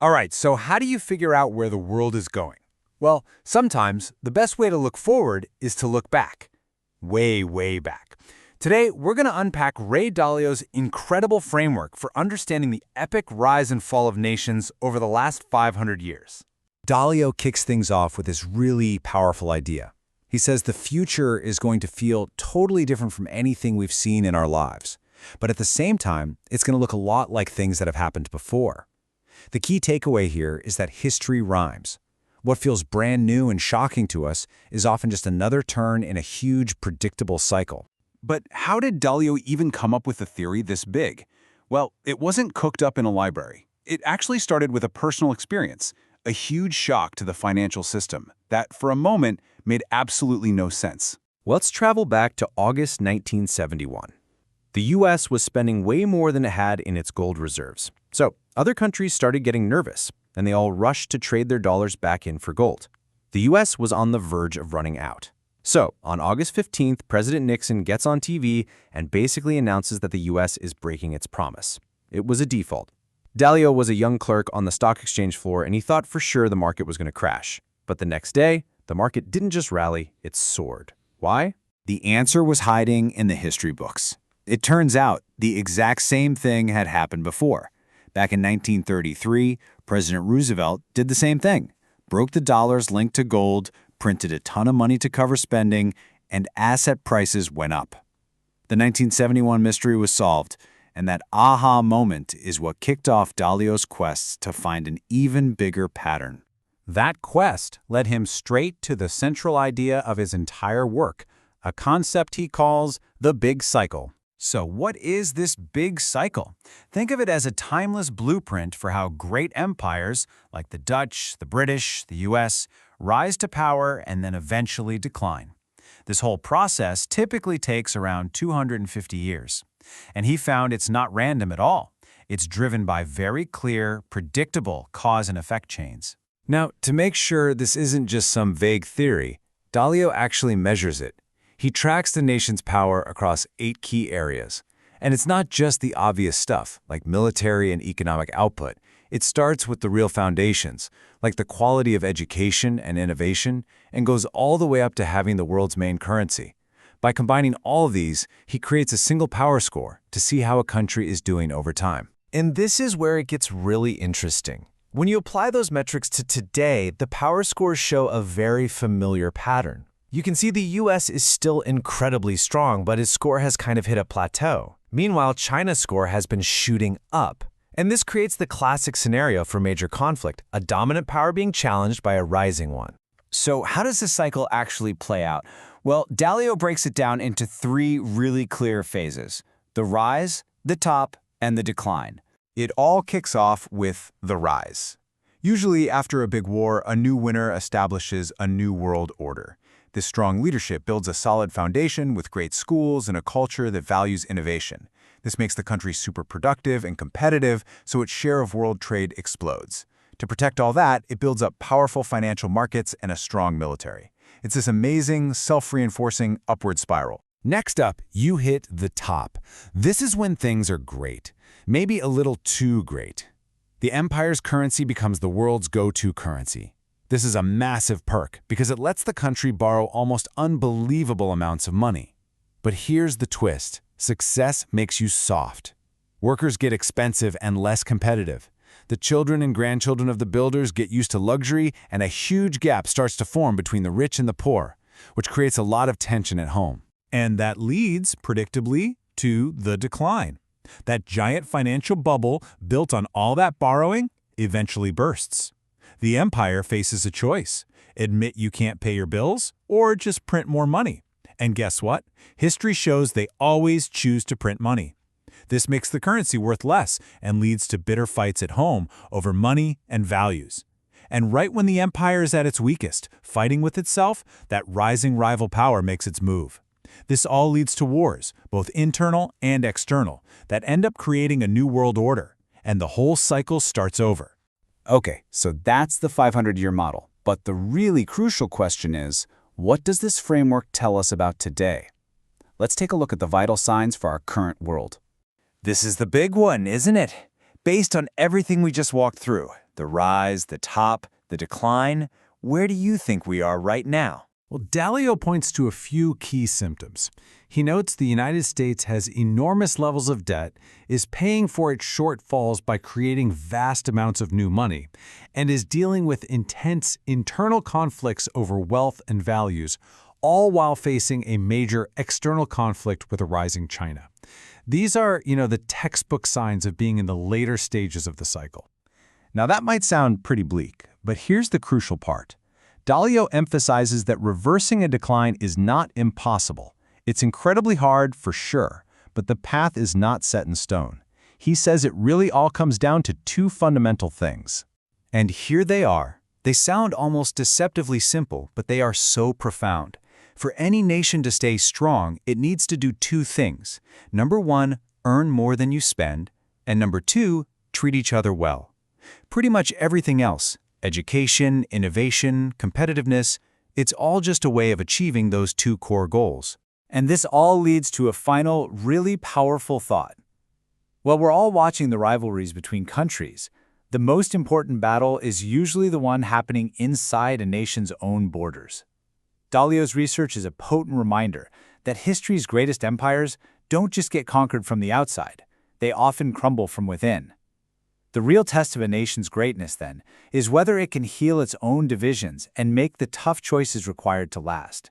All right, so how do you figure out where the world is going? Well, sometimes the best way to look forward is to look back. Way, way back. Today, we're going to unpack Ray Dalio's incredible framework for understanding the epic rise and fall of nations over the last 500 years. Dalio kicks things off with this really powerful idea. He says the future is going to feel totally different from anything we've seen in our lives. But at the same time, it's going to look a lot like things that have happened before. The key takeaway here is that history rhymes. What feels brand new and shocking to us is often just another turn in a huge, predictable cycle. But how did Dalio even come up with a theory this big? Well, it wasn't cooked up in a library. It actually started with a personal experience, a huge shock to the financial system that, for a moment, made absolutely no sense. Let's travel back to August 1971. The U.S. was spending way more than it had in its gold reserves. So other countries started getting nervous, and they all rushed to trade their dollars back in for gold. The U.S. was on the verge of running out. So on August 15th, President Nixon gets on TV and basically announces that the U.S. is breaking its promise. It was a default. Dalio was a young clerk on the stock exchange floor, and he thought for sure the market was going to crash. But the next day, the market didn't just rally, it soared. Why? The answer was hiding in the history books. It turns out the exact same thing had happened before. Back in 1933, President Roosevelt did the same thing, broke the dollars linked to gold, printed a ton of money to cover spending, and asset prices went up. The 1971 mystery was solved, and that aha moment is what kicked off Dalio's quest to find an even bigger pattern. That quest led him straight to the central idea of his entire work, a concept he calls the big cycle. So what is this big cycle? Think of it as a timeless blueprint for how great empires, like the Dutch, the British, the US, rise to power and then eventually decline. This whole process typically takes around 250 years. And he found it's not random at all. It's driven by very clear, predictable cause and effect chains. Now, to make sure this isn't just some vague theory, Dalio actually measures it. He tracks the nation's power across 8 key areas. And it's not just the obvious stuff, like military and economic output. It starts with the real foundations, like the quality of education and innovation, and goes all the way up to having the world's main currency. By combining all of these, he creates a single power score to see how a country is doing over time. And this is where it gets really interesting. When you apply those metrics to today, the power scores show a very familiar pattern. You can see the US is still incredibly strong, but its score has kind of hit a plateau. Meanwhile, China's score has been shooting up. And this creates the classic scenario for major conflict, a dominant power being challenged by a rising one. So how does this cycle actually play out? Well, Dalio breaks it down into 3 really clear phases: the rise, the top, and the decline. It all kicks off with the rise. Usually after a big war, a new winner establishes a new world order. This strong leadership builds a solid foundation with great schools and a culture that values innovation. This makes the country super productive and competitive, so its share of world trade explodes. To protect all that, it builds up powerful financial markets and a strong military. It's this amazing, self-reinforcing upward spiral. Next up, you hit the top. This is when things are great, maybe a little too great. The empire's currency becomes the world's go-to currency. This is a massive perk because it lets the country borrow almost unbelievable amounts of money. But here's the twist. Success makes you soft. Workers get expensive and less competitive. The children and grandchildren of the builders get used to luxury, and a huge gap starts to form between the rich and the poor, which creates a lot of tension at home. And that leads, predictably, to the decline. That giant financial bubble built on all that borrowing eventually bursts. The empire faces a choice: admit you can't pay your bills, or just print more money. And guess what? History shows they always choose to print money. This makes the currency worth less and leads to bitter fights at home over money and values. And right when the empire is at its weakest, fighting with itself, that rising rival power makes its move. This all leads to wars, both internal and external, that end up creating a new world order. And the whole cycle starts over. Okay, so that's the 500-year model. But the really crucial question is, what does this framework tell us about today? Let's take a look at the vital signs for our current world. This is the big one, isn't it? Based on everything we just walked through, The rise, the top, the decline. Where do you think we are right now? Well, Dalio points to a few key symptoms. He notes the United States has enormous levels of debt, is paying for its shortfalls by creating vast amounts of new money, and is dealing with intense internal conflicts over wealth and values, all while facing a major external conflict with a rising China. These are, the textbook signs of being in the later stages of the cycle. Now that might sound pretty bleak, but here's the crucial part. Dalio emphasizes that reversing a decline is not impossible. It's incredibly hard for sure, but the path is not set in stone. He says it really all comes down to two fundamental things. And here they are. They sound almost deceptively simple, but they are so profound. For any nation to stay strong, it needs to do two things. Number one, earn more than you spend, and number two, treat each other well. Pretty much everything else, education, innovation, competitiveness, it's all just a way of achieving those two core goals. And this all leads to a final, really powerful thought. While we're all watching the rivalries between countries, the most important battle is usually the one happening inside a nation's own borders. Dalio's research is a potent reminder that history's greatest empires don't just get conquered from the outside, they often crumble from within. The real test of a nation's greatness, then, is whether it can heal its own divisions and make the tough choices required to last.